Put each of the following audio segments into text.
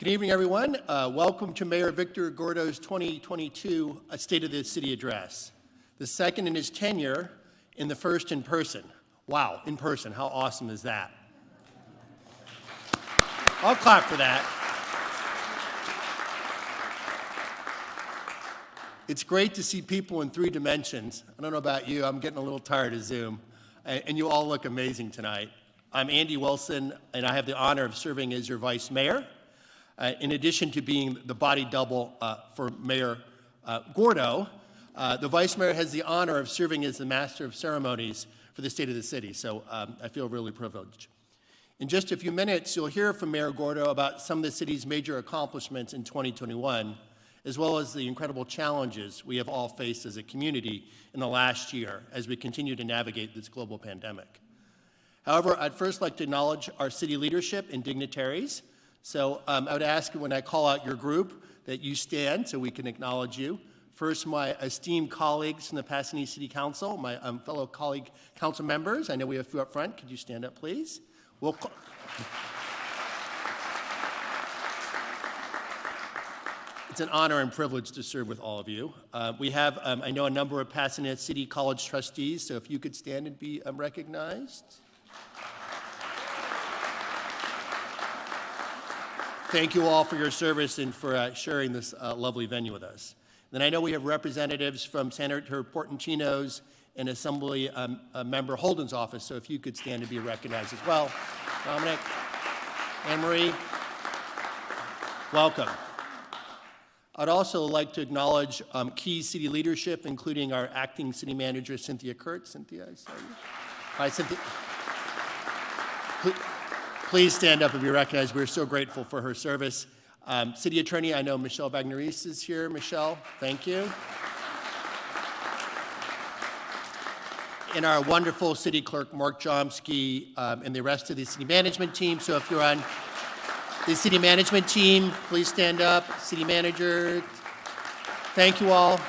Good evening, everyone. Welcome to Mayor Victor Gordo's 2022 State of the City Address, the second in his tenure and the first in person. Wow, in person, how awesome is that? I'll clap for that. It's great to see people in 3 dimensions. I don't know about you, I'm getting a little tired of Zoom, and you all look amazing tonight. I'm Andy Wilson, and I have the honor of serving as your vice mayor. In addition to being the body double for Mayor Gordo, the vice mayor has the honor of serving as the master of ceremonies for the state of the city, so I feel really privileged. In just a few minutes, you'll hear from Mayor Gordo about some of the city's major accomplishments in 2021, as well as the incredible challenges we have all faced as a community in the last year as we continue to navigate this global pandemic. However, I'd first like to acknowledge our city leadership and dignitaries. So I would ask when I call out your group that you stand so we can acknowledge you. First, my esteemed colleagues from the Pasadena City Council, my fellow colleague council members. I know we have a few up front. Could you stand up, please? It's an honor and privilege to serve with all of you. We have, I know, a number of Pasadena City College trustees, so if you could stand and be recognized. Thank you all for your service and for sharing this lovely venue with us. Then I know we have representatives from Senator Portantino's and Assembly Member Holden's office, so if you could stand and be recognized as well. Dominic, Anne-Marie, welcome. I'd also like to acknowledge key city leadership, including our acting city manager, Cynthia Kurt. Cynthia, I saw you. Hi, Cynthia. Please stand up if you're recognized. We're so grateful for her service. City Attorney, I know Michelle Bagneris is here. Michelle, thank you. And our wonderful City Clerk, Mark Jomsky, and the rest of the city management team. So if you're on the city management team, please stand up. City Manager, thank you all.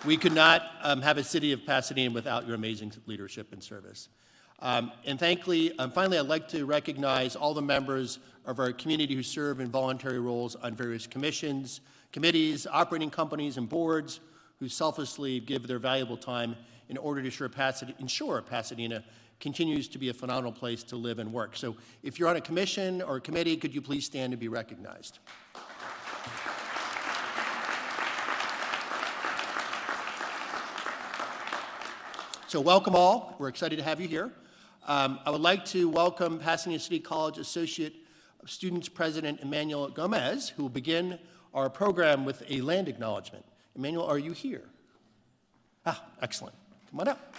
We could not have a city of Pasadena without your amazing leadership and service. And finally, I'd like to recognize all the members of our community who serve in voluntary roles on various commissions, committees, operating companies, and boards who selflessly give their valuable time in order to ensure Pasadena continues to be a phenomenal place to live and work. So if you're on a commission or a committee, could you please stand and be recognized? So welcome all. We're excited to have you here. I would like to welcome Pasadena City College Associate Students President Emmanuel Gomez, who will begin our program with a land acknowledgement. Emmanuel, are you here? Ah, excellent. Come on up.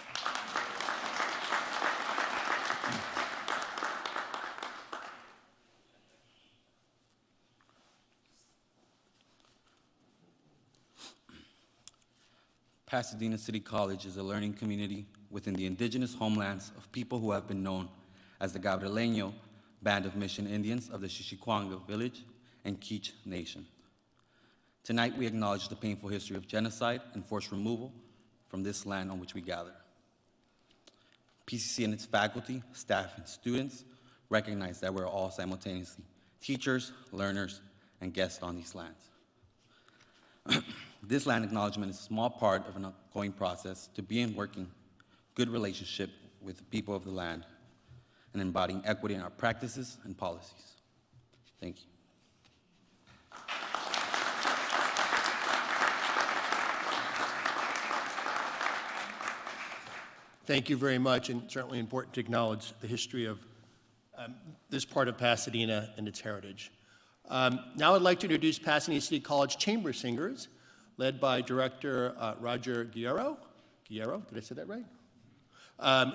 Pasadena City College is a learning community within the indigenous homelands of people who have been known as the Gabrieleño Band of Mission Indians of the Xixiquanga Village and Quiche Nation. Tonight, we acknowledge the painful history of genocide and forced removal from this land on which we gather. PCC and its faculty, staff, and students recognize that we're all simultaneously teachers, learners, and guests on these lands. This land acknowledgement is a small part of an ongoing process to be in working good relationship with the people of the land and embodying equity in our practices and policies. Thank you. Thank you very much, and certainly important to acknowledge the history of this part of Pasadena and its heritage. Now I'd like to introduce Pasadena City College Chamber Singers, led by Director Roger Guerrero. Guerrero, did I say that right?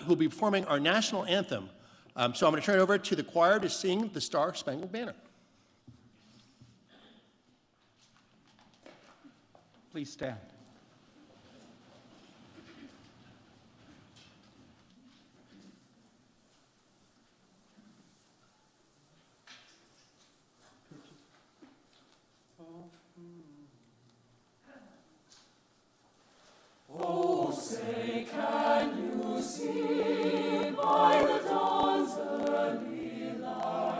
Who will be performing our national anthem. So I'm going to turn it over to the choir to sing the Star Spangled Banner. Please stand. Oh, say, can you see by the dawn's early light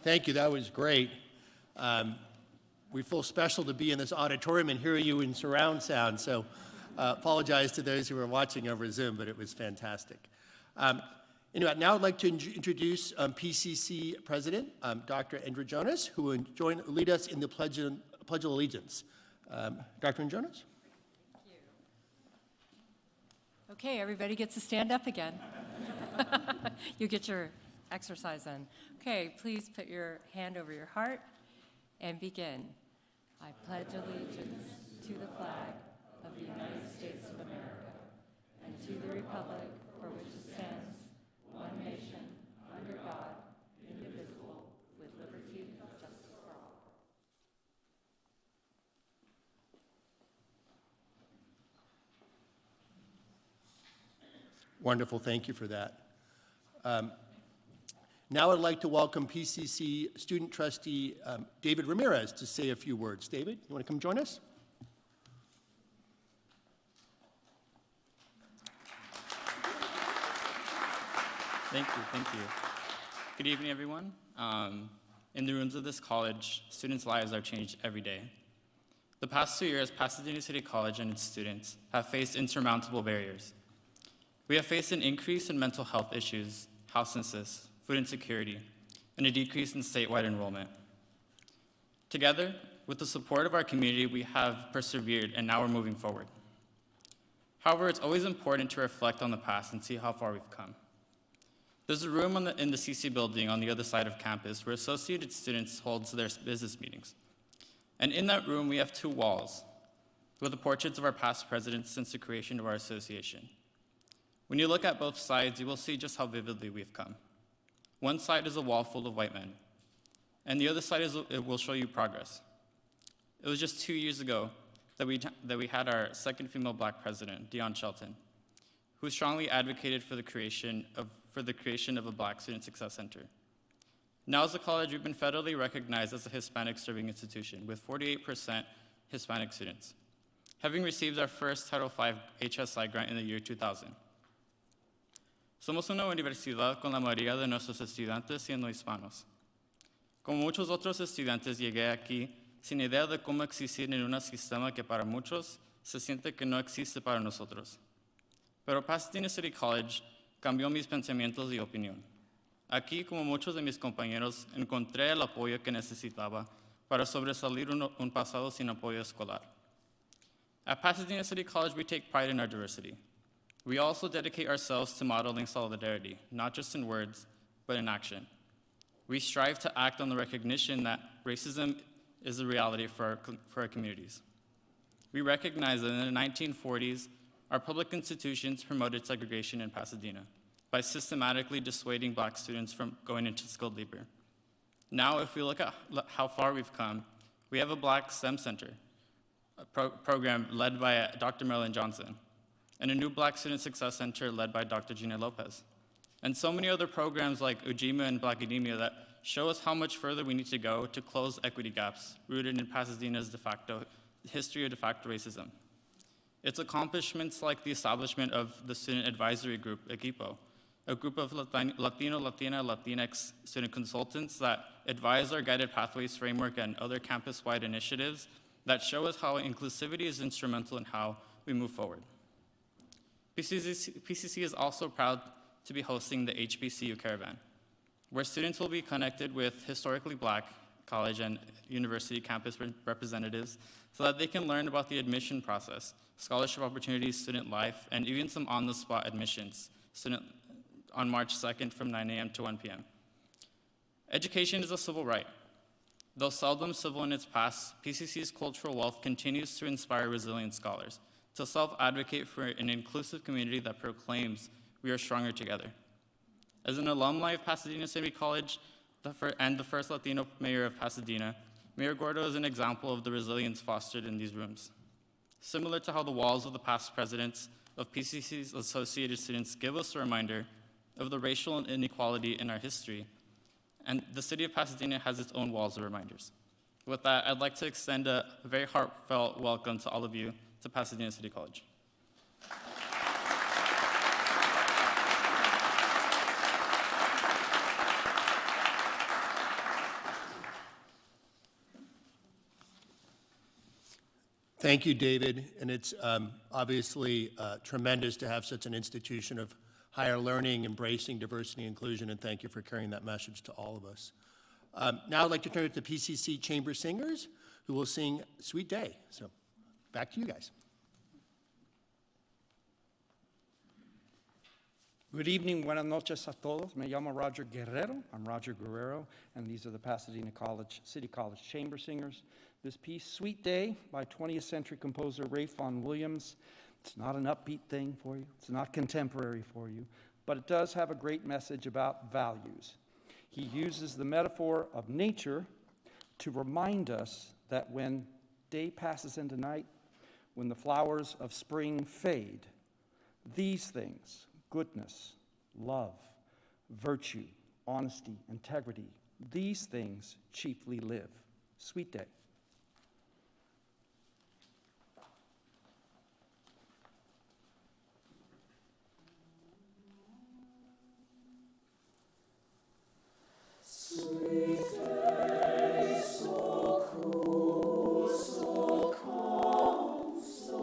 Thank you, that was great. We feel special to be in this auditorium and hear you in surround sound, so apologize to those who are watching over Zoom, but it was fantastic. Anyway, now I'd like to introduce PCC President, Dr. Andrew Jonas, who will lead us in the Pledge of Allegiance. Dr. Jonas? Thank you. Okay, everybody gets to stand up again. You get your exercise in. Okay, please put your hand over your heart and begin. I pledge allegiance to the flag of the United States of America and to the republic for which it stands, one nation, under God, indivisible, with liberty and justice for all. Wonderful, thank you for that. Now I'd like to welcome PCC student trustee David Ramirez to say a few words. David, you want to come join us? Thank you. Good evening, everyone. In the rooms of this college, students' lives are changed every day. The past 2 years, Pasadena City College and its students have faced insurmountable barriers. We have faced an increase in mental health issues, houselessness, food insecurity, and a decrease in statewide enrollment. Together, with the support of our community, we have persevered, and now we're moving forward. However, it's always important to reflect on the past and see how far we've come. There's a room in the CC building on the other side of campus where Associated Students holds their business meetings. And in that room, we have 2 walls with the portraits of our past presidents since the creation of our association. When you look at both sides, you will see just how vividly we've come. One side is a wall full of white men, and the other side it will show you progress. It was just 2 years ago that we had our second female Black president, Dion Shelton, who strongly advocated for the creation of a Black Student Success Center. Now as a college, we've been federally recognized as a Hispanic serving institution with 48% Hispanic students, having received our first Title V HSI grant in the year 2000. Somos una universidad con la mayoría de nuestros estudiantes siendo hispanos. Como muchos otros estudiantes, llegué aquí sin idea de cómo existir en un sistema que para muchos se siente que no existe para nosotros. Pero Pasadena City College cambió mis pensamientos y opinión. Aquí, como muchos de mis compañeros, encontré el apoyo que necesitaba para sobresalir un pasado sin apoyo escolar. At Pasadena City College, we take pride in our diversity. We also dedicate ourselves to modeling solidarity, not just in words, but in action. We strive to act on the recognition that racism is a reality for our communities. We recognize that in the 1940s, our public institutions promoted segregation in Pasadena by systematically dissuading Black students from going into skilled labor. Now, if we look at how far we've come, we have a Black STEM Center, a program led by Dr. Marilyn Johnson, and a new Black Student Success Center led by Dr. Gina Lopez, and so many other programs like Ujima and Blackademia that show us how much further we need to go to close equity gaps rooted in Pasadena's history of de facto racism. It's accomplishments like the establishment of the Student Advisory Group, EQIPO, a group of Latino, Latina, Latinx student consultants that advise our guided pathways framework and other campus-wide initiatives that show us how inclusivity is instrumental in how we move forward. PCC is also proud to be hosting the HBCU Caravan, where students will be connected with historically Black college and university campus representatives so that they can learn about the admission process, scholarship opportunities, student life, and even some on-the-spot admissions on March 2nd from 9 a.m. to 1 p.m. Education is a civil right. Though seldom civil in its past, PCC's cultural wealth continues to inspire resilient scholars to self-advocate for an inclusive community that proclaims we are stronger together. As an alumni of Pasadena City College and the first Latino mayor of Pasadena, Mayor Gordo is an example of the resilience fostered in these rooms. Similar to how the walls of the past presidents of PCC's associated students give us a reminder of the racial inequality in our history, and the city of Pasadena has its own walls of reminders. With that, I'd like to extend a very heartfelt welcome to all of you to Pasadena City College. Thank you, David, and it's obviously tremendous to have such an institution of higher learning, embracing diversity and inclusion, and thank you for carrying that message to all of us. Now I'd like to turn it to PCC Chamber Singers, who will sing Sweet Day. So back to you guys. Good evening, buenas noches a todos. Me llamo Roger Guerrero. I'm Roger Guerrero, and these are the Pasadena City College Chamber Singers. This piece, Sweet Day, by 20th century composer Ralph Vaughan Williams. It's not an upbeat thing for you. It's not contemporary for you, but it does have a great message about values. He uses the metaphor of nature to remind us that when day passes into night, when the flowers of spring fade, these things, goodness, love, virtue, honesty, integrity, these things chiefly live. Sweet Day. Sweet day, so cool, so calm, so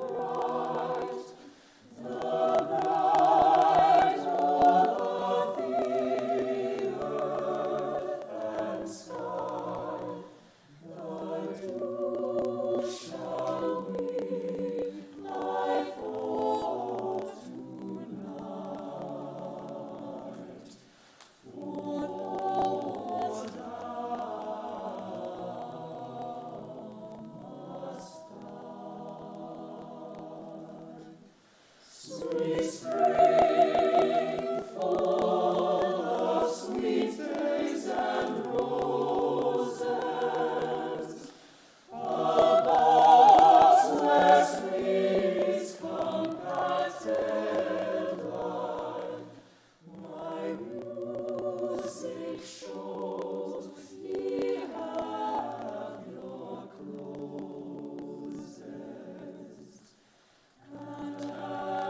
bright, the bright of the earth and sky, the dew shall be thy fall tonight. Sweet spring, full of sweet days and roses, a box where sweets compacted lie. My music shows ye have your closes, and as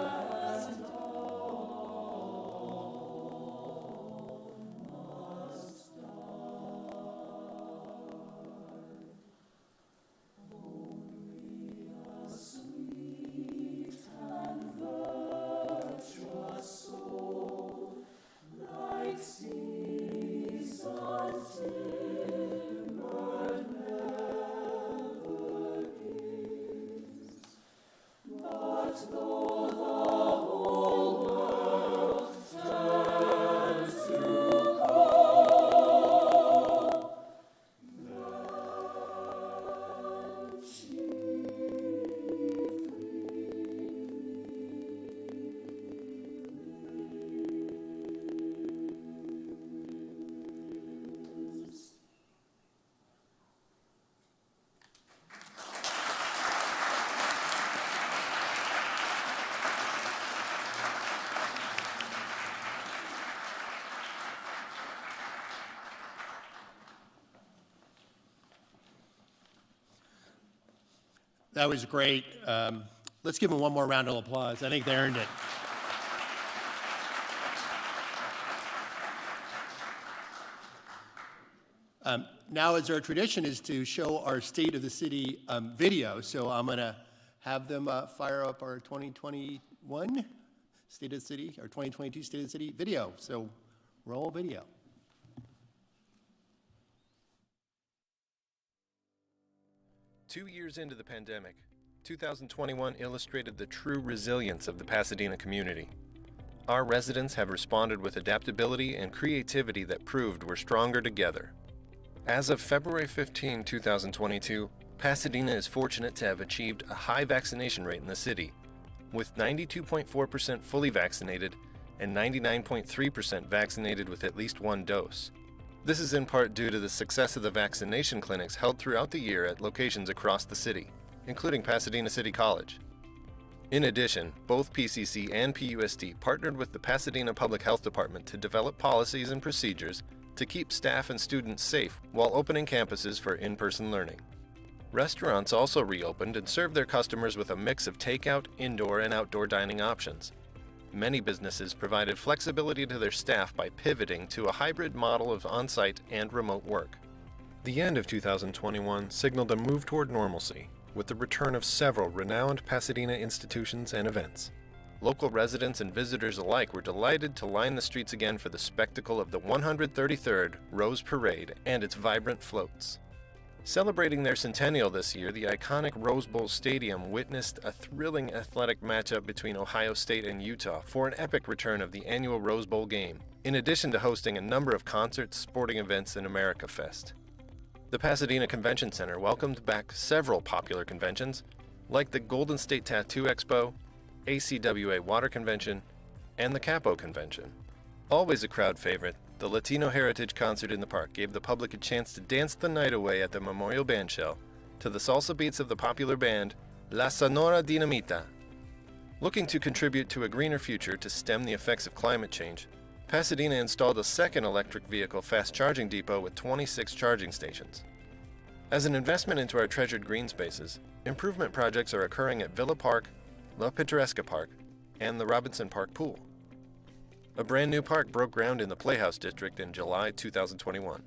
sweet and virtuous soul, like seas untimbered never gives. But though the whole world turns to coal, then That was great. Let's give them one more round of applause. I think they earned it. Now, as our tradition is to show our State of the City video, so I'm going to have them fire up our 2021 State of the City, our 2022 State of the City video. So roll video. Two years into the pandemic, 2021 illustrated the true resilience of the Pasadena community. Our residents have responded with adaptability and creativity that proved we're stronger together. As of February 15, 2022, Pasadena is fortunate to have achieved a high vaccination rate in the city, with 92.4% fully vaccinated and 99.3% vaccinated with at least one dose. This is in part due to the success of the vaccination clinics held throughout the year at locations across the city, including Pasadena City College. In addition, both PCC and PUSD partnered with the Pasadena Public Health Department to develop policies and procedures to keep staff and students safe while opening campuses for in-person learning. Restaurants also reopened and served their customers with a mix of takeout, indoor, and outdoor dining options. Many businesses provided flexibility to their staff by pivoting to a hybrid model of on-site and remote work. The end of 2021 signaled a move toward normalcy, with the return of several renowned Pasadena institutions and events. Local residents and visitors alike were delighted to line the streets again for the spectacle of the 133rd Rose Parade and its vibrant floats. Celebrating their centennial this year, the iconic Rose Bowl Stadium witnessed a thrilling athletic matchup between Ohio State and Utah for an epic return of the annual Rose Bowl game, in addition to hosting a number of concerts, sporting events, and America Fest. The Pasadena Convention Center welcomed back several popular conventions, like the Golden State Tattoo Expo, ACWA Water Convention, and the Capo Convention. Always a crowd favorite, the Latino Heritage Concert in the park gave the public a chance to dance the night away at the Memorial Bandshell to the salsa beats of the popular band La Sonora Dinamita. Looking to contribute to a greener future to stem the effects of climate change, Pasadena installed a second electric vehicle fast charging depot with 26 charging stations. As an investment into our treasured green spaces, improvement projects are occurring at Villa Park, La Pintoresca Park, and the Robinson Park Pool. A brand new park broke ground in the Playhouse District in July 2021.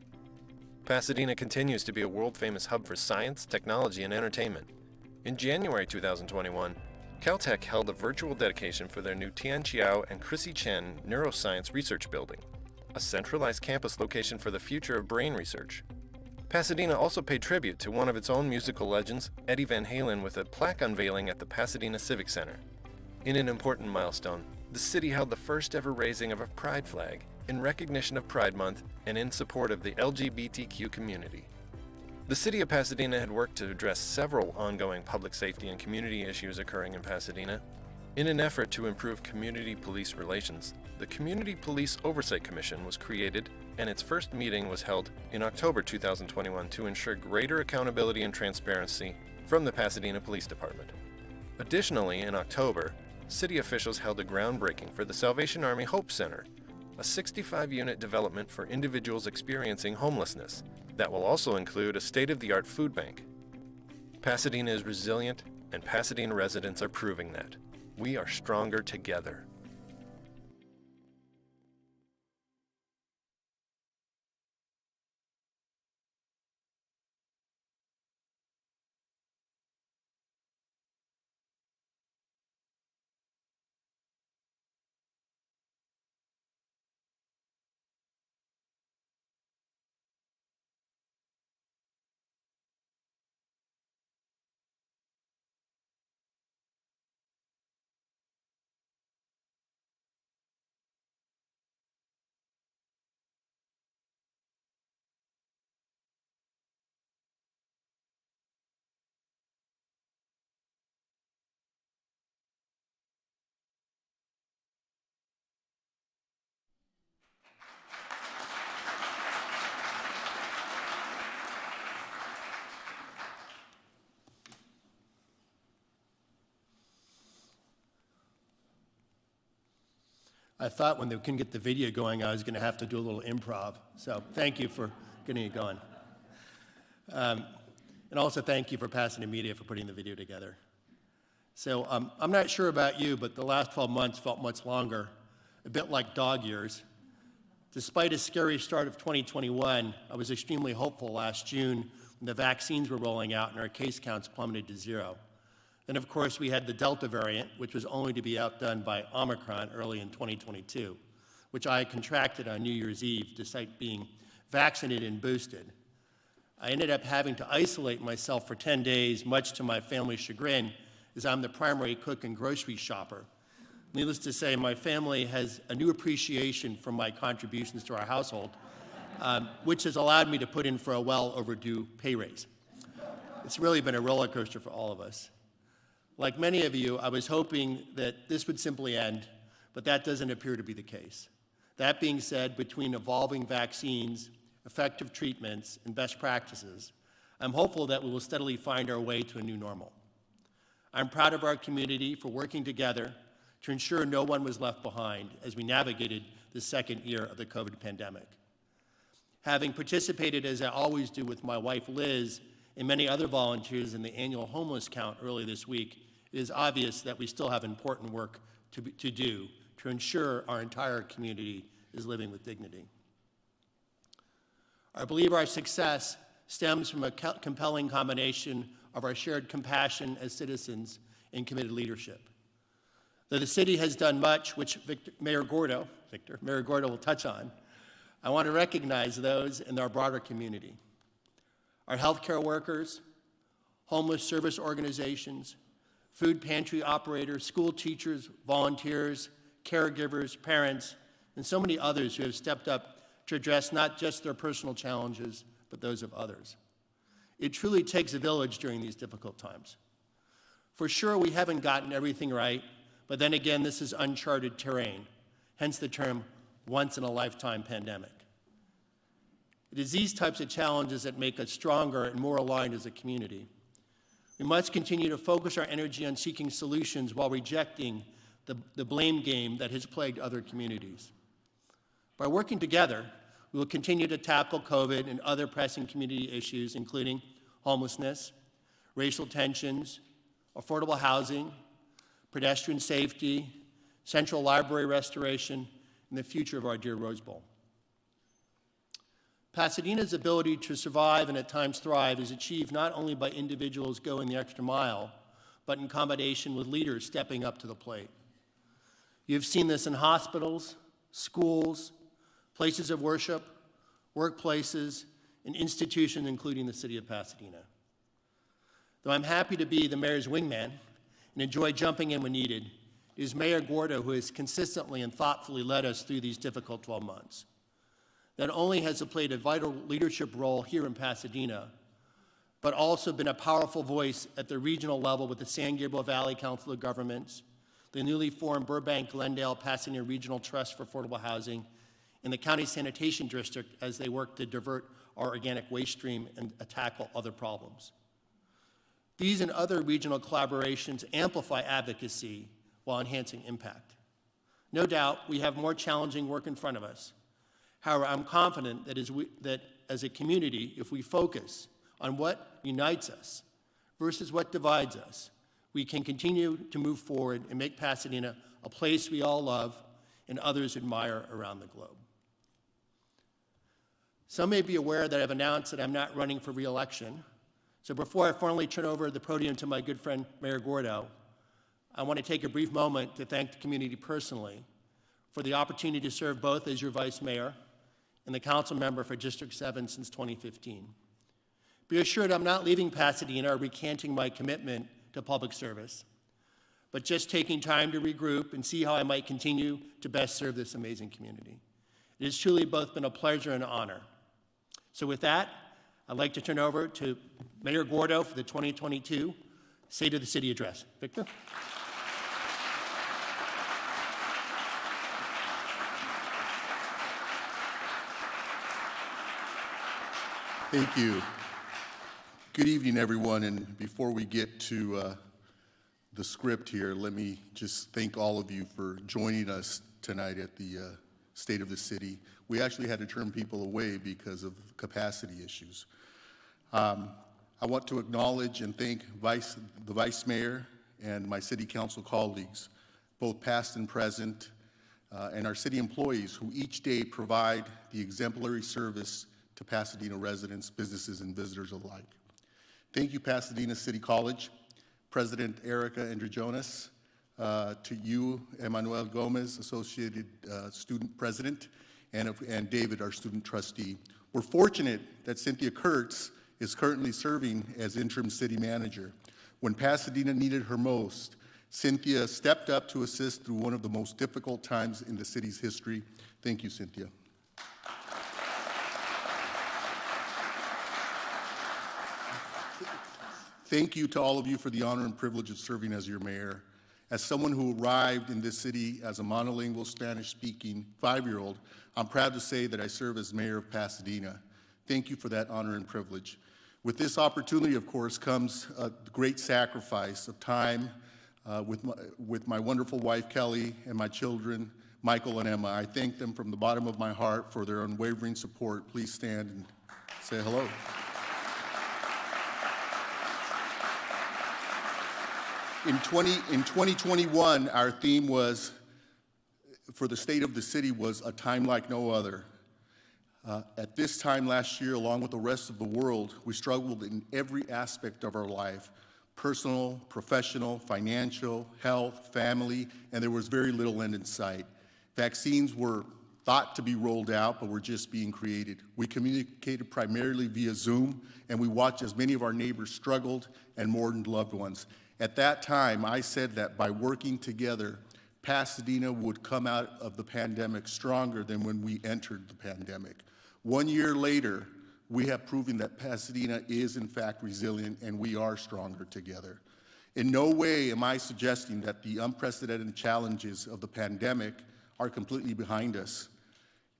Pasadena continues to be a world-famous hub for science, technology, and entertainment. In January 2021, Caltech held a virtual dedication for their new Tian Chiao and Chrissy Chen Neuroscience Research Building, a centralized campus location for the future of brain research. Pasadena also paid tribute to one of its own musical legends, Eddie Van Halen, with a plaque unveiling at the Pasadena Civic Center. In an important milestone, the city held the first ever raising of a pride flag in recognition of Pride Month and in support of the LGBTQ community. The city of Pasadena had worked to address several ongoing public safety and community issues occurring in Pasadena. In an effort to improve community police relations, the Community Police Oversight Commission was created, and its first meeting was held in October 2021 to ensure greater accountability and transparency from the Pasadena Police Department. Additionally, in October, city officials held a groundbreaking for the Salvation Army Hope Center, a 65-unit development for individuals experiencing homelessness that will also include a state-of-the-art food bank. Pasadena is resilient, and Pasadena residents are proving that. We are stronger together. I thought when they couldn't get the video going, I was going to have to do a little improv. So thank you for getting it going. And also thank you for Pasadena Media for putting the video together. So I'm not sure about you, but the last 12 months felt much longer, a bit like dog years. Despite a scary start of 2021, I was extremely hopeful last June when the vaccines were rolling out and our case counts plummeted to zero. Then, of course, we had the Delta variant, which was only to be outdone by Omicron early in 2022, which I contracted on New Year's Eve despite being vaccinated and boosted. I ended up having to isolate myself for 10 days, much to my family's chagrin, as I'm the primary cook and grocery shopper. Needless to say, my family has a new appreciation for my contributions to our household, which has allowed me to put in for a well-overdue pay raise. It's really been a roller coaster for all of us. Like many of you, I was hoping that this would simply end, but that doesn't appear to be the case. That being said, between evolving vaccines, effective treatments, and best practices, I'm hopeful that we will steadily find our way to a new normal. I'm proud of our community for working together to ensure no one was left behind as we navigated the second year of the COVID pandemic. Having participated, as I always do with my wife Liz, and many other volunteers in the annual homeless count early this week, it is obvious that we still have important work to do to ensure our entire community is living with dignity. I believe our success stems from a compelling combination of our shared compassion as citizens and committed leadership. Though the city has done much, which Mayor Gordo will touch on, I want to recognize those in our broader community. Our healthcare workers, homeless service organizations, food pantry operators, school teachers, volunteers, caregivers, parents, and so many others who have stepped up to address not just their personal challenges, but those of others. It truly takes a village during these difficult times. For sure, we haven't gotten everything right, but then again, this is uncharted terrain, hence the term once-in-a-lifetime pandemic. It is these types of challenges that make us stronger and more aligned as a community. We must continue to focus our energy on seeking solutions while rejecting the blame game that has plagued other communities. By working together, we will continue to tackle COVID and other pressing community issues, including homelessness, racial tensions, affordable housing, pedestrian safety, Central Library restoration, and the future of our dear Rose Bowl. Pasadena's ability to survive and at times thrive is achieved not only by individuals going the extra mile, but in combination with leaders stepping up to the plate. You've seen this in hospitals, schools, places of worship, workplaces, and institutions, including the city of Pasadena. Though I'm happy to be the mayor's wingman and enjoy jumping in when needed, it is Mayor Gordo who has consistently and thoughtfully led us through these difficult 12 months. Not only has he played a vital leadership role here in Pasadena, but also been a powerful voice at the regional level with the San Gabriel Valley Council of Governments, the newly formed Burbank-Glendale-Pasadena Regional Trust for Affordable Housing, and the County Sanitation District as they work to divert our organic waste stream and tackle other problems. These and other regional collaborations amplify advocacy while enhancing impact. No doubt, we have more challenging work in front of us. However, I'm confident that as a community, if we focus on what unites us versus what divides us, we can continue to move forward and make Pasadena a place we all love and others admire around the globe. Some may be aware that I've announced that I'm not running for re-election. So before I formally turn over the podium to my good friend, Mayor Gordo, I want to take a brief moment to thank the community personally for the opportunity to serve both as your vice mayor and the council member for District 7 since 2015. Be assured I'm not leaving Pasadena or recanting my commitment to public service, but just taking time to regroup and see how I might continue to best serve this amazing community. It has truly both been a pleasure and an honor. So with that, I'd like to turn over to Mayor Gordo for the 2022 State of the City Address. Victor? Thank you. Good evening, everyone. And before we get to the script here, let me just thank all of you for joining us tonight at the State of the City. We actually had to turn people away because of capacity issues. I want to acknowledge and thank the Vice Mayor and my City Council colleagues, both past and present, and our city employees who each day provide the exemplary service to Pasadena residents, businesses, and visitors alike. Thank you, Pasadena City College, President Erica Andrejonas, to you, Emmanuel Gomez, Associated Student President, and David, our student trustee. We're fortunate that Cynthia Kurtz is currently serving as interim city manager. When Pasadena needed her most, Cynthia stepped up to assist through one of the most difficult times in the city's history. Thank you, Cynthia. Thank you to all of you for the honor and privilege of serving as your mayor. As someone who arrived in this city as a monolingual Spanish-speaking 5-year-old, I'm proud to say that I serve as mayor of Pasadena. Thank you for that honor and privilege. With this opportunity, of course, comes a great sacrifice of time with my wonderful wife, Kelly, and my children, Michael and Emma. I thank them from the bottom of my heart for their unwavering support. Please stand and say hello. In 2021, our theme was, for the state of the city, was a time like no other. At this time last year, along with the rest of the world, we struggled in every aspect of our life: personal, professional, financial, health, family, and there was very little end in sight. Vaccines were thought to be rolled out, but were just being created. We communicated primarily via Zoom, and we watched as many of our neighbors struggled and mourned loved ones. At that time, I said that by working together, Pasadena would come out of the pandemic stronger than when we entered the pandemic. 1 year later, we have proven that Pasadena is in fact resilient and we are stronger together. In no way am I suggesting that the unprecedented challenges of the pandemic are completely behind us,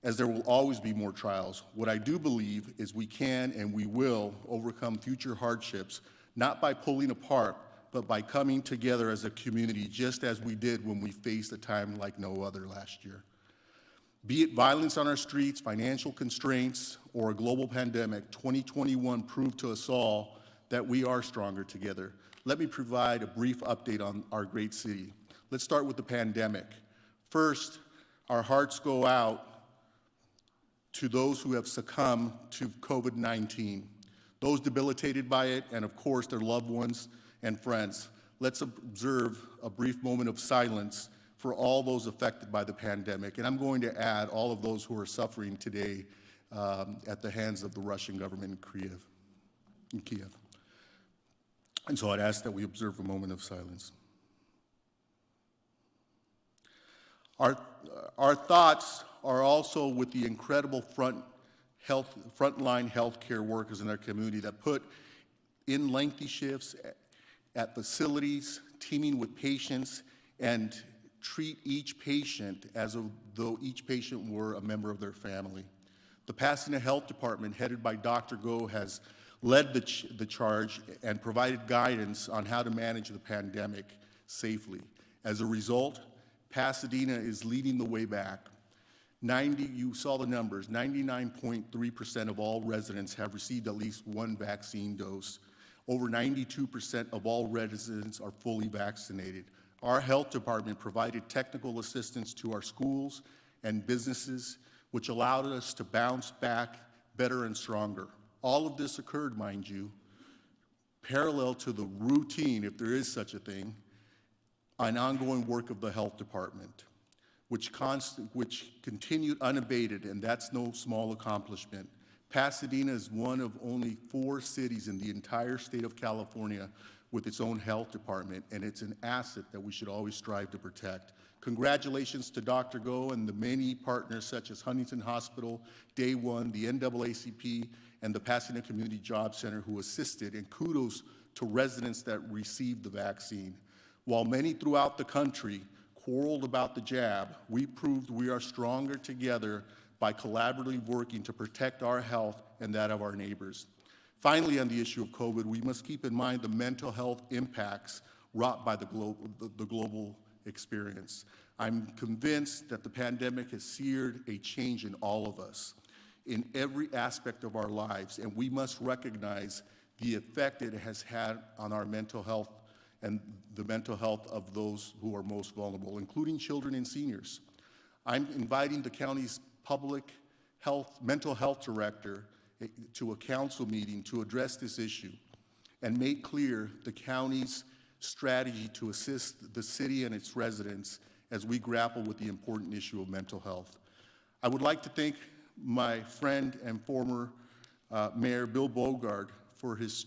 as there will always be more trials. What I do believe is we can and we will overcome future hardships, not by pulling apart, but by coming together as a community, just as we did when we faced a time like no other last year. Be it violence on our streets, financial constraints, or a global pandemic, 2021 proved to us all that we are stronger together. Let me provide a brief update on our great city. Let's start with the pandemic. First, our hearts go out to those who have succumbed to COVID-19, those debilitated by it, and of course, their loved ones and friends. Let's observe a brief moment of silence for all those affected by the pandemic. And I'm going to add all of those who are suffering today at the hands of the Russian government in Kiev. And so I'd ask that we observe a moment of silence. Our thoughts are also with the incredible frontline healthcare workers in our community that put in lengthy shifts at facilities, teaming with patients, and treat each patient as though each patient were a member of their family. The Pasadena Health Department, headed by Dr. Go, has led the charge and provided guidance on how to manage the pandemic safely. As a result, Pasadena is leading the way back. You saw the numbers, 99.3% of all residents have received at least one vaccine dose. Over 92% of all residents are fully vaccinated. Our health department provided technical assistance to our schools and businesses, which allowed us to bounce back better and stronger. All of this occurred, mind you, parallel to the routine, if there is such a thing, an ongoing work of the health department, which continued unabated, and that's no small accomplishment. Pasadena is one of only 4 cities in the entire state of California with its own health department, and it's an asset that we should always strive to protect. Congratulations to Dr. Go and the many partners such as Huntington Hospital, Day One, the NAACP, and the Pasadena Community Job Center who assisted, and kudos to residents that received the vaccine. While many throughout the country quarreled about the jab, we proved we are stronger together by collaboratively working to protect our health and that of our neighbors. Finally, on the issue of COVID, we must keep in mind the mental health impacts wrought by the global experience. I'm convinced that the pandemic has seared a change in all of us, in every aspect of our lives, and we must recognize the effect it has had on our mental health and the mental health of those who are most vulnerable, including children and seniors. I'm inviting the county's public health, mental health director to a council meeting to address this issue and make clear the county's strategy to assist the city and its residents as we grapple with the important issue of mental health. I would like to thank my friend and former Mayor Bill Bogard for his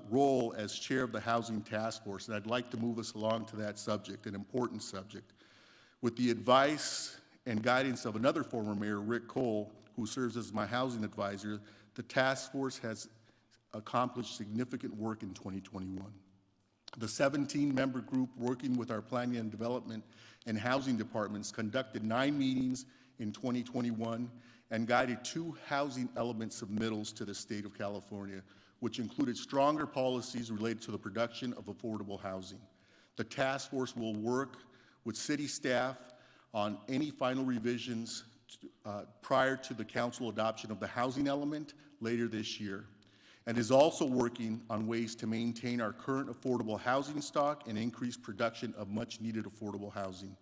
role as chair of the Housing Task Force, and I'd like to move us along to that subject, an important subject. With the advice and guidance of another former mayor, Rick Cole, who serves as my housing advisor, the task force has accomplished significant work in 2021. The 17-member group working with our planning and development and housing departments conducted 9 meetings in 2021 and guided 2 housing element submittals to the state of California, which included stronger policies related to the production of affordable housing. The task force will work with city staff on any final revisions prior to the council adoption of the housing element later this year, and is also working on ways to maintain our current affordable housing stock and increase production of much needed affordable housing.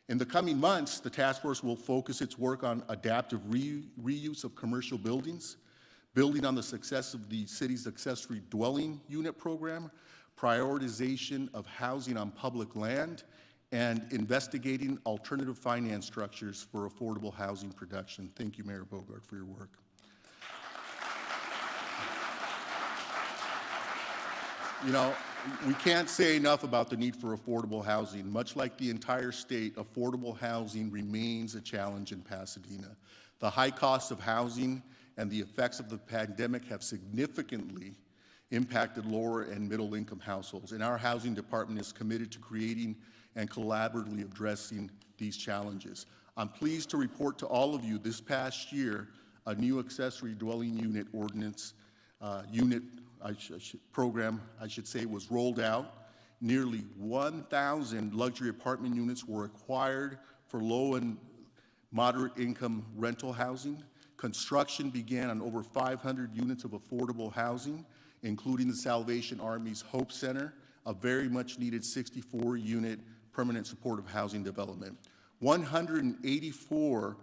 In the coming months, the task force will focus its work on adaptive reuse of commercial buildings, building on the success of the city's accessory dwelling unit program, prioritization of housing on public land, and investigating alternative finance structures for affordable housing production. Thank you, Mayor Bogart, for your work. You know, we can't say enough about the need for affordable housing. Much like the entire state, affordable housing remains a challenge in Pasadena. The high cost of housing and the effects of the pandemic have significantly impacted lower and middle income households, and our housing department is committed to creating and collaboratively addressing these challenges. I'm pleased to report to all of you this past year, a new accessory dwelling unit ordinance program was rolled out. Nearly 1,000 luxury apartment units were acquired for low and moderate income rental housing. Construction began on over 500 units of affordable housing, including the Salvation Army's Hope Center, a very much needed 64-unit permanent supportive housing development. 184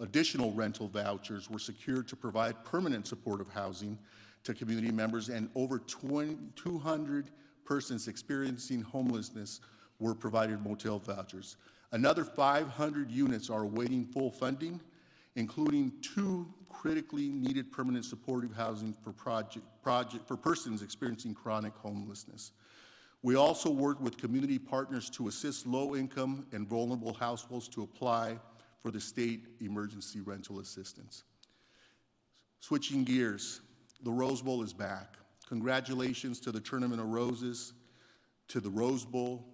additional rental vouchers were secured to provide permanent supportive housing to community members, and over 200 persons experiencing homelessness were provided motel vouchers. Another 500 units are awaiting full funding, including 2 critically needed permanent supportive housing for persons experiencing chronic homelessness. We also work with community partners to assist low-income and vulnerable households to apply for the state emergency rental assistance. Switching gears, the Rose Bowl is back. Congratulations to the Tournament of Roses, to the Rose Bowl,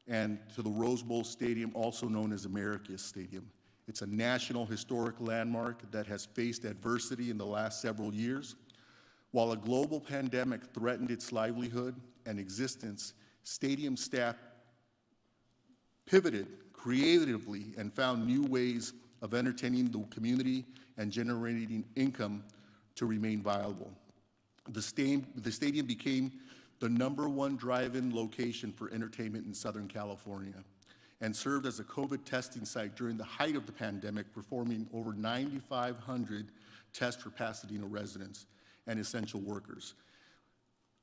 and to the Rose Bowl Stadium, also known as America's Stadium. It's a national historic landmark that has faced adversity in the last several years. While a global pandemic threatened its livelihood and existence, stadium staff pivoted creatively and found new ways of entertaining the community and generating income to remain viable. The stadium became the #1 drive-in location for entertainment in Southern California and served as a COVID testing site during the height of the pandemic, performing over 9,500 tests for Pasadena residents and essential workers.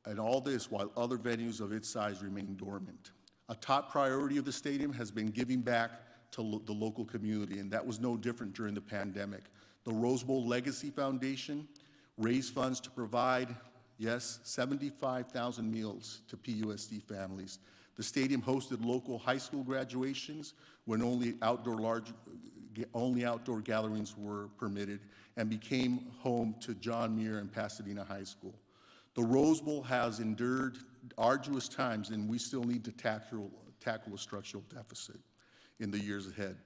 And all this while other venues of its size remain dormant. A top priority of the stadium has been giving back to the local community, and that was no different during the pandemic. The Rose Bowl Legacy Foundation raised funds to provide, yes, 75,000 meals to PUSD families. The stadium hosted local high school graduations when only outdoor gatherings were permitted, and became home to John Muir and Pasadena High School. The Rose Bowl has endured arduous times, and we still need to tackle a structural deficit in the years ahead.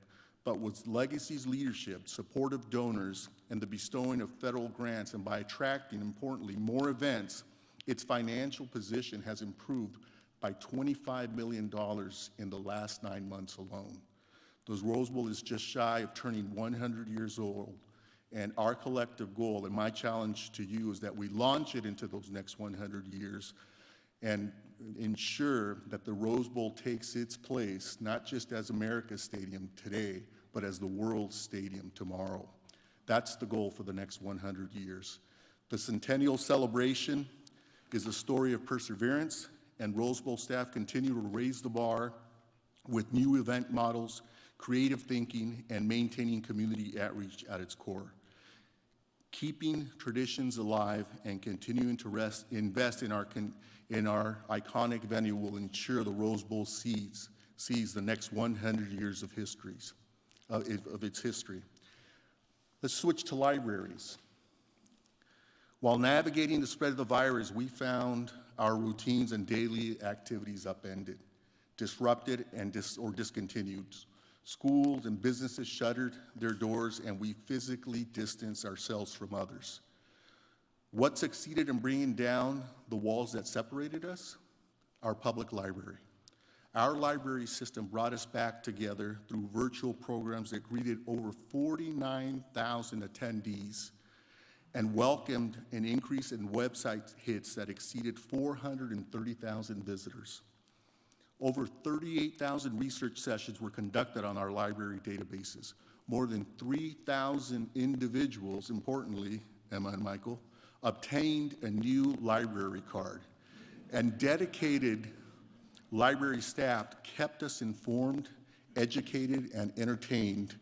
But with Legacy's leadership, supportive donors, and the bestowing of federal grants, and by attracting, importantly, more events, its financial position has improved by $25 million in the last 9 months alone. The Rose Bowl is just shy of turning 100 years old, and our collective goal, and my challenge to you, is that we launch it into those next 100 years and ensure that the Rose Bowl takes its place, not just as America's Stadium today, but as the world's stadium tomorrow. That's the goal for the next 100 years. The Centennial Celebration is a story of perseverance, and Rose Bowl staff continue to raise the bar with new event models, creative thinking, and maintaining community outreach at its core. Keeping traditions alive and continuing to invest in our iconic venue will ensure the Rose Bowl sees the next 100 years of its history. Let's switch to libraries. While navigating the spread of the virus, we found our routines and daily activities upended, disrupted, or discontinued. Schools and businesses shuttered their doors, and we physically distanced ourselves from others. What succeeded in bringing down the walls that separated us? Our public library. Our library system brought us back together through virtual programs that greeted over 49,000 attendees and welcomed an increase in website hits that exceeded 430,000 visitors. Over 38,000 research sessions were conducted on our library databases. More than 3,000 individuals, importantly, Emma and Michael, obtained a new library card. And dedicated library staff kept us informed, educated, and entertained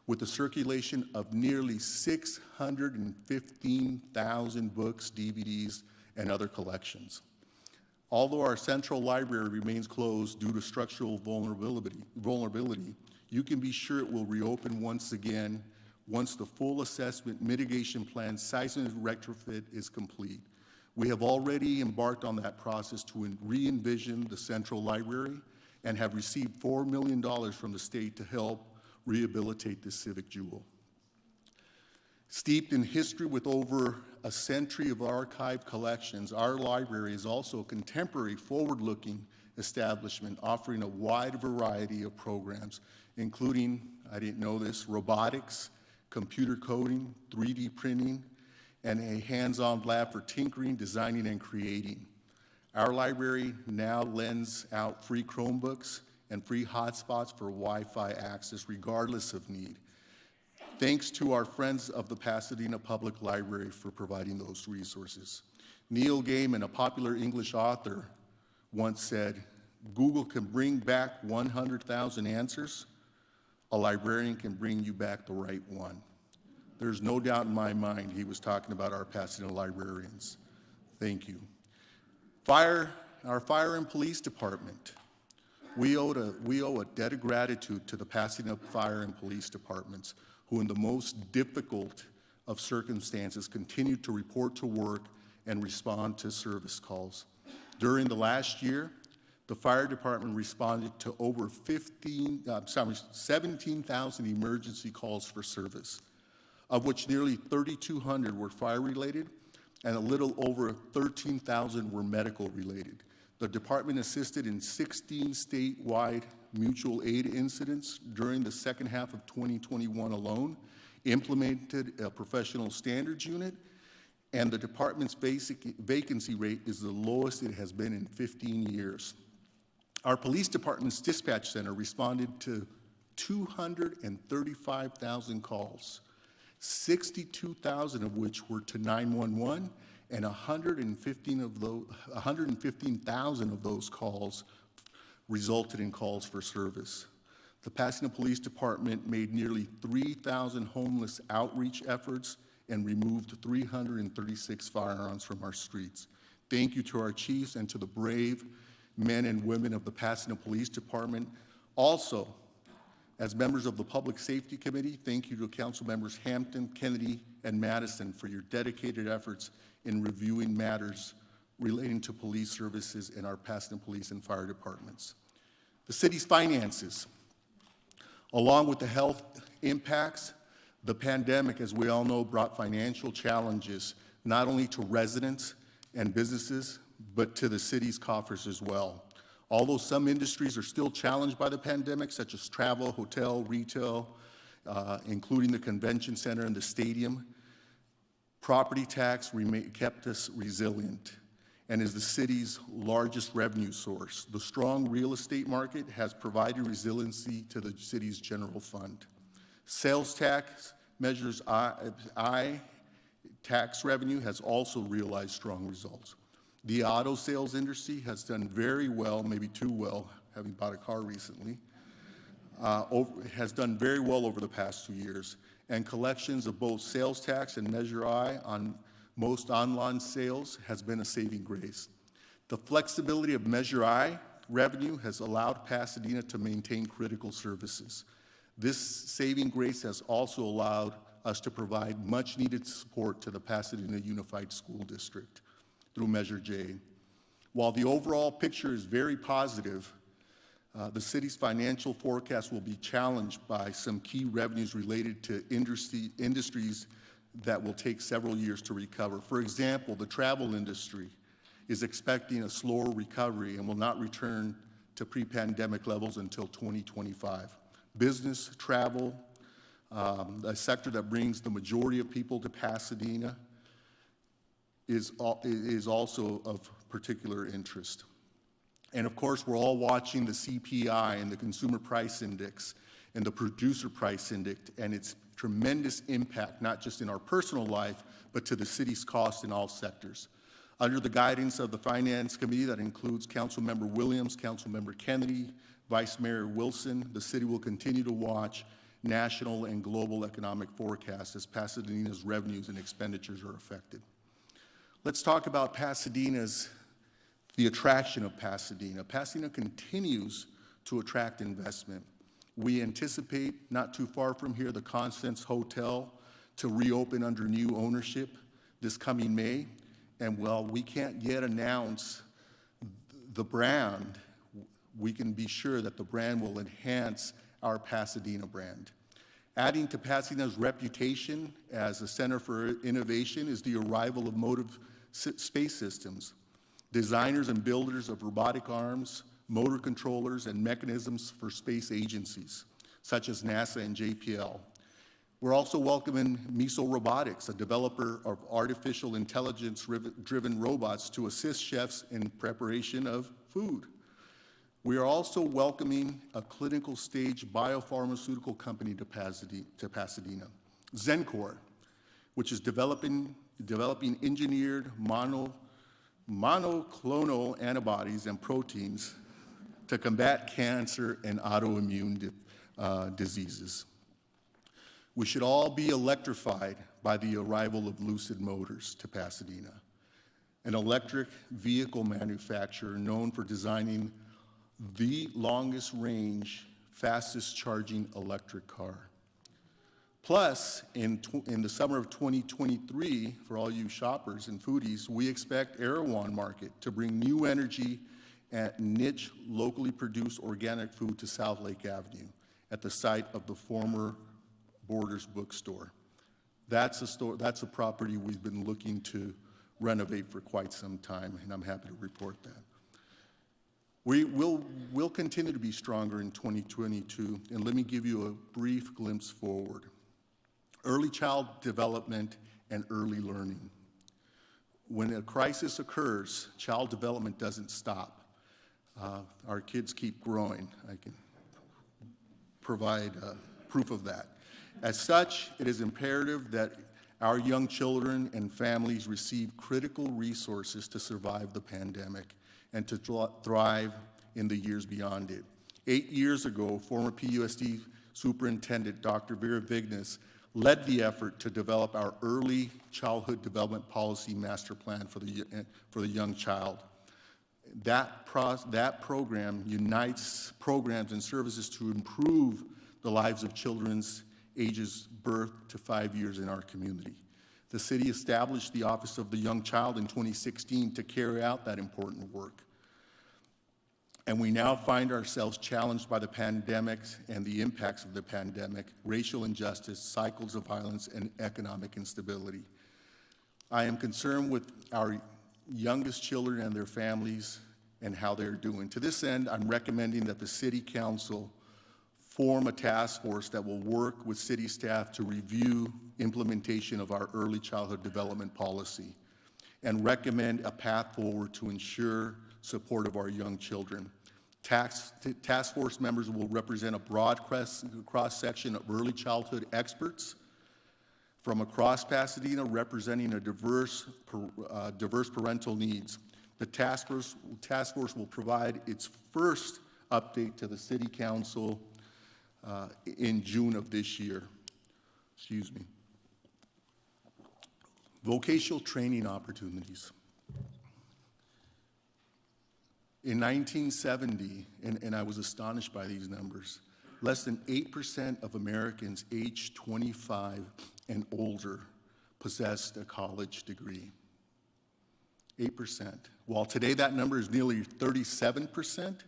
with the circulation of nearly 615,000 books, DVDs, and other collections. Although our central library remains closed due to structural vulnerability, you can be sure it will reopen once again once the full assessment mitigation plan seismic retrofit is complete. We have already embarked on that process to re-envision the central library and have received $4 million from the state to help rehabilitate this civic jewel. Steeped in history with over a century of archived collections, our library is also a contemporary, forward-looking establishment offering a wide variety of programs, including, I didn't know this, robotics, computer coding, 3D printing, and a hands-on lab for tinkering, designing, and creating. Our library now lends out free Chromebooks and free hotspots for Wi-Fi access regardless of need. Thanks to our friends of the Pasadena Public Library for providing those resources. Neil Gaiman, a popular English author, once said, "Google can bring back 100,000 answers. A librarian can bring you back the right one." There's no doubt in my mind he was talking about our Pasadena librarians. Thank you. Our fire and police department. We owe a debt of gratitude to the Pasadena Fire and Police Departments, who in the most difficult of circumstances continue to report to work and respond to service calls. During the last year, the fire department responded to over 17,000 emergency calls for service, of which nearly 3,200 were fire-related and a little over 13,000 were medical-related. The department assisted in 16 statewide mutual aid incidents during the second half of 2021 alone, implemented a professional standards unit, and the department's vacancy rate is the lowest it has been in 15 years. Our police department's dispatch center responded to 235,000 calls, 62,000 of which were to 911, and 115,000 of those calls resulted in calls for service. The Pasadena Police Department made nearly 3,000 homeless outreach efforts and removed 336 firearms from our streets. Thank you to our chiefs and to the brave men and women of the Pasadena Police Department. Also, as members of the Public Safety Committee, thank you to Council Members Hampton, Kennedy, and Madison for your dedicated efforts in reviewing matters relating to police services in our Pasadena Police and Fire Departments. The city's finances. Along with the health impacts, the pandemic, as we all know, brought financial challenges not only to residents and businesses, but to the city's coffers as well. Although some industries are still challenged by the pandemic, such as travel, hotel, retail, including the convention center and the stadium, property tax kept us resilient and is the city's largest revenue source. The strong real estate market has provided resiliency to the city's general fund. Sales tax measures tax revenue has also realized strong results. The auto sales industry has done very well, maybe too well, having bought a car recently, has done very well over the past 2 years, and collections of both sales tax and Measure I on most online sales has been a saving grace. The flexibility of Measure I revenue has allowed Pasadena to maintain critical services. This saving grace has also allowed us to provide much needed support to the Pasadena Unified School District through Measure J. While the overall picture is very positive, the city's financial forecast will be challenged by some key revenues related to industries that will take several years to recover. For example, the travel industry is expecting a slower recovery and will not return to pre-pandemic levels until 2025. Business, travel, a sector that brings the majority of people to Pasadena, is also of particular interest. And of course, we're all watching the CPI and the Consumer Price Index and the Producer Price Index and its tremendous impact, not just in our personal life, but to the city's cost in all sectors. Under the guidance of the Finance Committee that includes Councilmember Williams, Councilmember Kennedy, Vice Mayor Wilson, the city will continue to watch national and global economic forecasts as Pasadena's revenues and expenditures are affected. Let's talk about the attraction of Pasadena. Pasadena continues to attract investment. We anticipate, not too far from here, the Constance Hotel to reopen under new ownership this coming May. And while we can't yet announce the brand, we can be sure that the brand will enhance our Pasadena brand. Adding to Pasadena's reputation as a center for innovation is the arrival of motive space systems. Designers and builders of robotic arms, motor controllers, and mechanisms for space agencies, such as NASA and JPL. We're also welcoming Miso Robotics, a developer of artificial intelligence-driven robots to assist chefs in preparation of food. We are also welcoming a clinical stage biopharmaceutical company to Pasadena, Zencor, which is developing engineered monoclonal antibodies and proteins to combat cancer and autoimmune diseases. We should all be electrified by the arrival of Lucid Motors to Pasadena, an electric vehicle manufacturer known for designing the longest range, fastest charging electric car. Plus, in the summer of 2023, for all you shoppers and foodies, we expect Erewhon Market to bring new energy and niche, locally produced organic food to South Lake Avenue at the site of the former Borders bookstore. That's a property we've been looking to renovate for quite some time, and I'm happy to report that. We'll continue to be stronger in 2022, and let me give you a brief glimpse forward. Early child development and early learning. When a crisis occurs, child development doesn't stop. Our kids keep growing. I can provide proof of that. As such, it is imperative that our young children and families receive critical resources to survive the pandemic and to thrive in the years beyond it. 8 years ago, former PUSD Superintendent Dr. Vera Vignes led the effort to develop our Early Childhood Development Policy Master Plan for the young child. That program unites programs and services to improve the lives of children's ages birth to 5 years in our community. The city established the Office of the Young Child in 2016 to carry out that important work. And we now find ourselves challenged by the pandemic and the impacts of the pandemic, racial injustice, cycles of violence, and economic instability. I am concerned with our youngest children and their families and how they're doing. To this end, I'm recommending that the City Council form a task force that will work with city staff to review implementation of our early childhood development policy and recommend a path forward to ensure support of our young children. Task force members will represent a broad cross-section of early childhood experts from across Pasadena, representing a diverse parental needs. The task force will provide its first update to the City Council in June of this year. Excuse me. Vocational training opportunities. In 1970, and I was astonished by these numbers, less than 8% of Americans aged 25 and older possessed a college degree. 8%. While today that number is nearly 37%,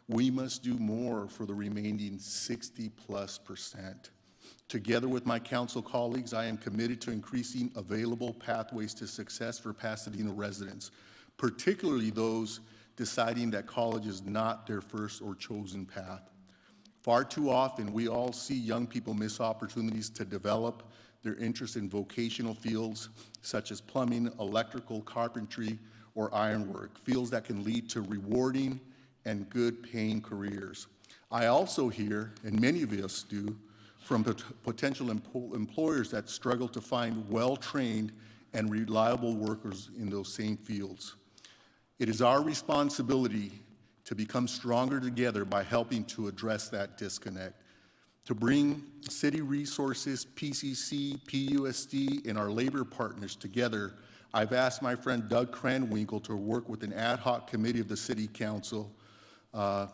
we must do more for the remaining 60+%. Together with my council colleagues, I am committed to increasing available pathways to success for Pasadena residents, particularly those deciding that college is not their first or chosen path. Far too often, we all see young people miss opportunities to develop their interest in vocational fields such as plumbing, electrical, carpentry, or ironwork, fields that can lead to rewarding and good paying careers. I also hear, and many of us do, from potential employers that struggle to find well-trained and reliable workers in those same fields. It is our responsibility to become stronger together by helping to address that disconnect, to bring city resources, PCC, PUSD, and our labor partners together. I've asked my friend Doug Cranwinkle to work with an ad hoc committee of the City Council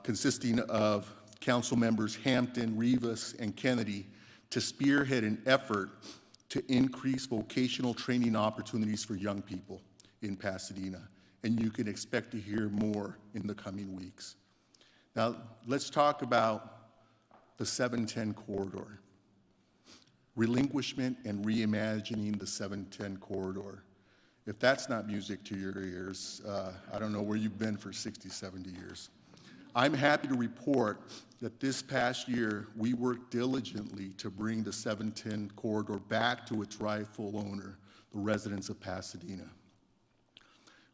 consisting of council members Hampton, Rivas, and Kennedy to spearhead an effort to increase vocational training opportunities for young people in Pasadena. And you can expect to hear more in the coming weeks. Now, let's talk about the 710 corridor. Relinquishment and reimagining the 710 corridor. If that's not music to your ears, I don't know where you've been for 60, 70 years. I'm happy to report that this past year, we worked diligently to bring the 710 corridor back to its rightful owner, the residents of Pasadena.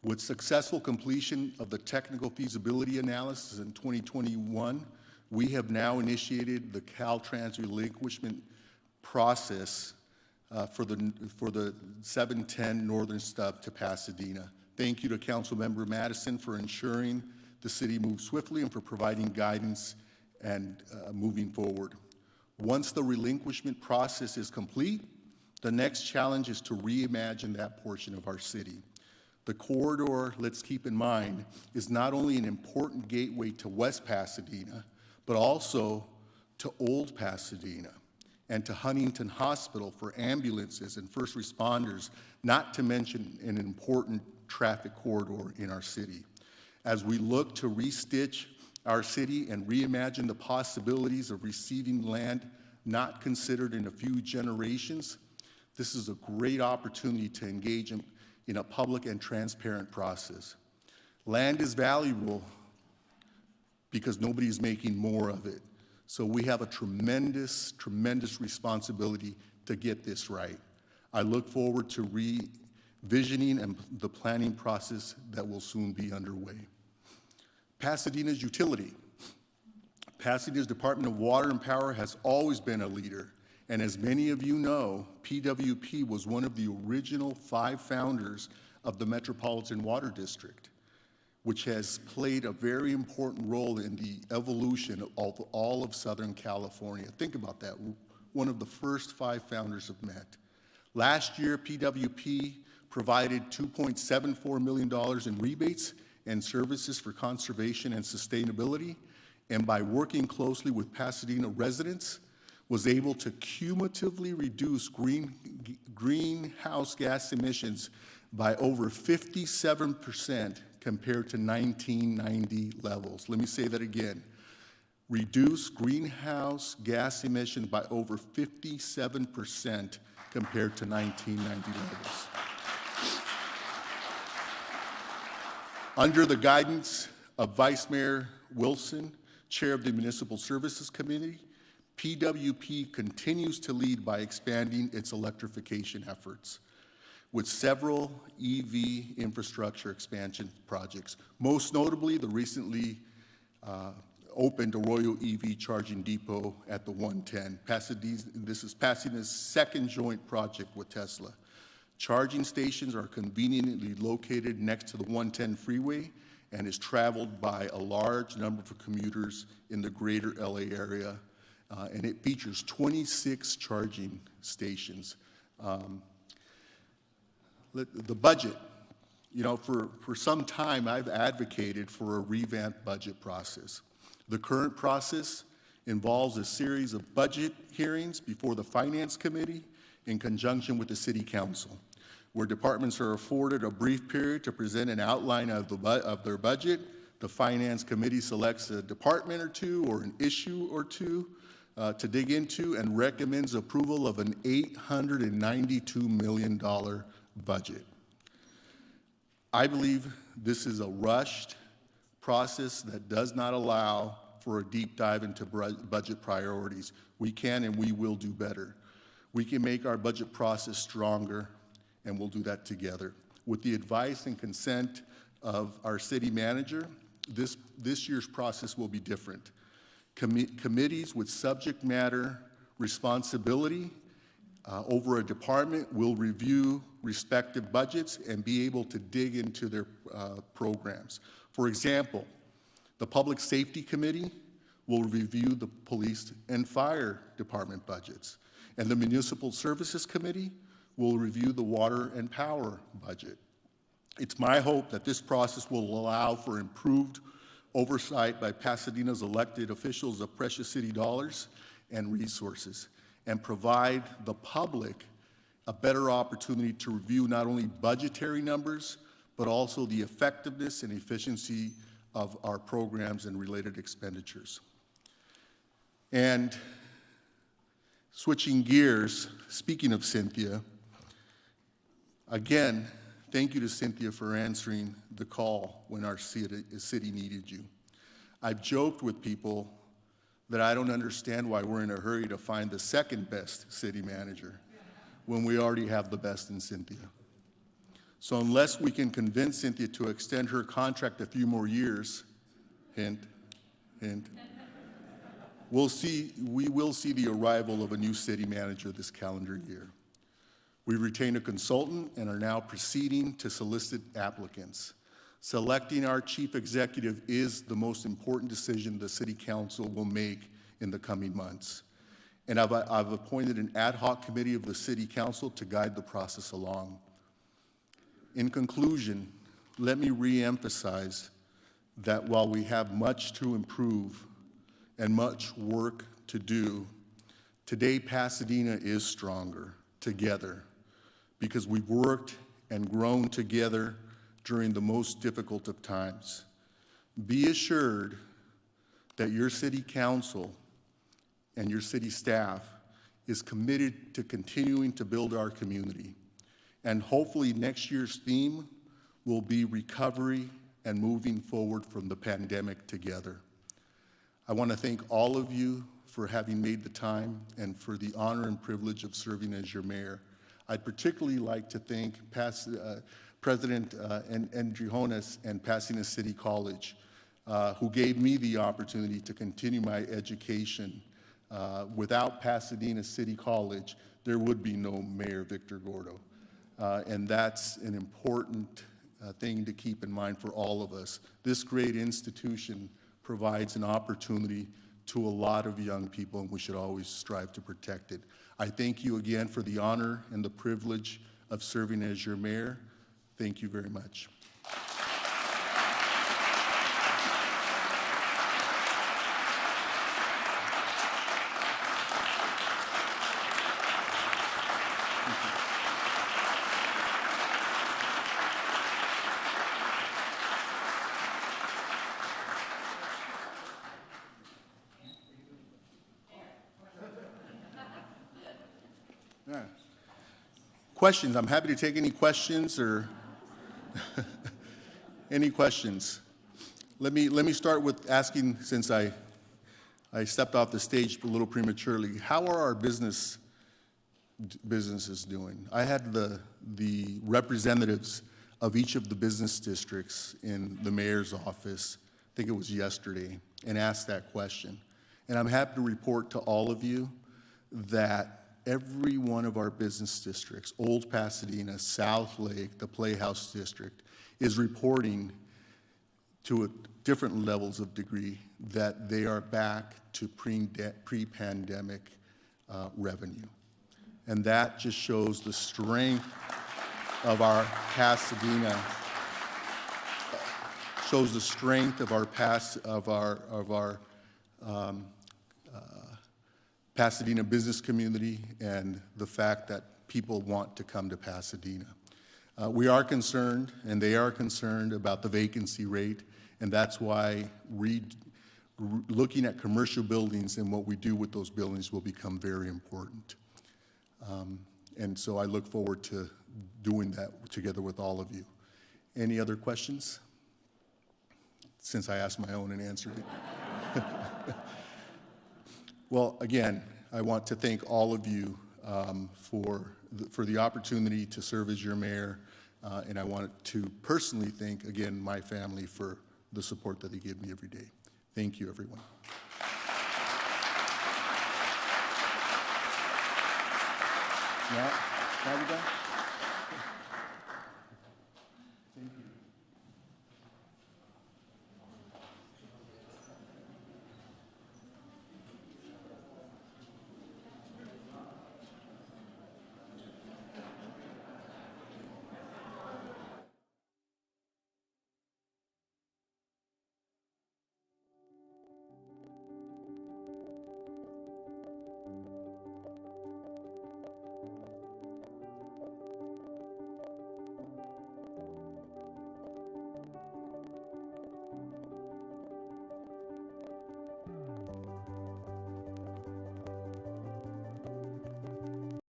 With successful completion of the technical feasibility analysis in 2021, we have now initiated the Caltrans relinquishment process for the 710 Northern Stub to Pasadena. Thank you to Councilmember Madison for ensuring the city moves swiftly and for providing guidance and moving forward. Once the relinquishment process is complete, the next challenge is to reimagine that portion of our city. The corridor, let's keep in mind, is not only an important gateway to West Pasadena, but also to Old Pasadena and to Huntington Hospital for ambulances and first responders, not to mention an important traffic corridor in our city. As we look to restitch our city and reimagine the possibilities of receiving land not considered in a few generations, this is a great opportunity to engage in a public and transparent process. Land is valuable because nobody is making more of it. So we have a tremendous, tremendous responsibility to get this right. I look forward to revisioning and the planning process that will soon be underway. Pasadena's utility. Pasadena's Department of Water and Power has always been a leader. And as many of you know, PWP was one of the original 5 founders of the Metropolitan Water District, which has played a very important role in the evolution of all of Southern California. Think about that, one of the first 5 founders of MET. Last year, PWP provided $2.74 million in rebates and services for conservation and sustainability, and by working closely with Pasadena residents, was able to cumulatively reduce greenhouse gas emissions by over 57% compared to 1990 levels. Let me say that again. Reduce greenhouse gas emissions by over 57% compared to 1990 levels. Under the guidance of Vice Mayor Wilson, Chair of the Municipal Services Committee, PWP continues to lead by expanding its electrification efforts with several EV infrastructure expansion projects, most notably the recently opened Arroyo EV charging depot at the 110. This is Pasadena's second joint project with Tesla. Charging stations are conveniently located next to the 110 freeway and is traveled by a large number of commuters in the greater LA area, and it features 26 charging stations. The budget, for some time I've advocated for a revamped budget process. The current process involves a series of budget hearings before the Finance Committee in conjunction with the City Council, where departments are afforded a brief period to present an outline of their budget. The Finance Committee selects a department or two or an issue or two to dig into and recommends approval of an $892 million budget. I believe this is a rushed process that does not allow for a deep dive into budget priorities. We can and we will do better. We can make our budget process stronger, and we'll do that together. With the advice and consent of our city manager, this year's process will be different. Committees with subject matter responsibility over a department will review respective budgets and be able to dig into their programs. For example, the Public Safety Committee will review the police and fire department budgets, and the Municipal Services Committee will review the water and power budget. It's my hope that this process will allow for improved oversight by Pasadena's elected officials of precious city dollars and resources, and provide the public a better opportunity to review not only budgetary numbers, but also the effectiveness and efficiency of our programs and related expenditures. And switching gears, speaking of Cynthia, again, thank you to Cynthia for answering the call when our city needed you. I've joked with people that I don't understand why we're in a hurry to find the second best city manager when we already have the best in Cynthia. So unless we can convince Cynthia to extend her contract a few more years, hint, hint, we will see the arrival of a new city manager this calendar year. We retained a consultant and are now proceeding to solicit applicants. Selecting our chief executive is the most important decision the city council will make in the coming months. And I've appointed an ad hoc committee of the city council to guide the process along. In conclusion, let me re-emphasize that while we have much to improve and much work to do, today Pasadena is stronger together because we've worked and grown together during the most difficult of times. Be assured that your city council and your city staff is committed to continuing to build our community. And hopefully next year's theme will be recovery and moving forward from the pandemic together. I want to thank all of you for having made the time and for the honor and privilege of serving as your mayor. I'd particularly like to thank President Andrijonas and Pasadena City College, who gave me the opportunity to continue my education. Without Pasadena City College, there would be no Mayor Victor Gordo. And that's an important thing to keep in mind for all of us. This great institution provides an opportunity to a lot of young people, and we should always strive to protect it. I thank you again for the honor and the privilege of serving as your mayor. Thank you very much. Yeah. Questions? I'm happy to take any questions or any questions. Let me start with asking, since I stepped off the stage a little prematurely, how are our businesses doing? I had the representatives of each of the business districts in the mayor's office, I think it was yesterday, and asked that question. And I'm happy to report to all of you that every one of our business districts, Old Pasadena, South Lake, the Playhouse District, is reporting to different levels of degree that they are back to pre-pandemic revenue. And that just shows the strength of our Pasadena, shows the strength of our Pasadena business community and the fact that people want to come to Pasadena. We are concerned, and they are concerned about the vacancy rate, and that's why looking at commercial buildings and what we do with those buildings will become very important. And so I look forward to doing that together with all of you. Any other questions? Since I asked my own and answered it. Well, again, I want to thank all of you for the opportunity to serve as your mayor, and I want to personally thank, again, my family for the support that they give me every day. Thank you, everyone. Yeah, have you done?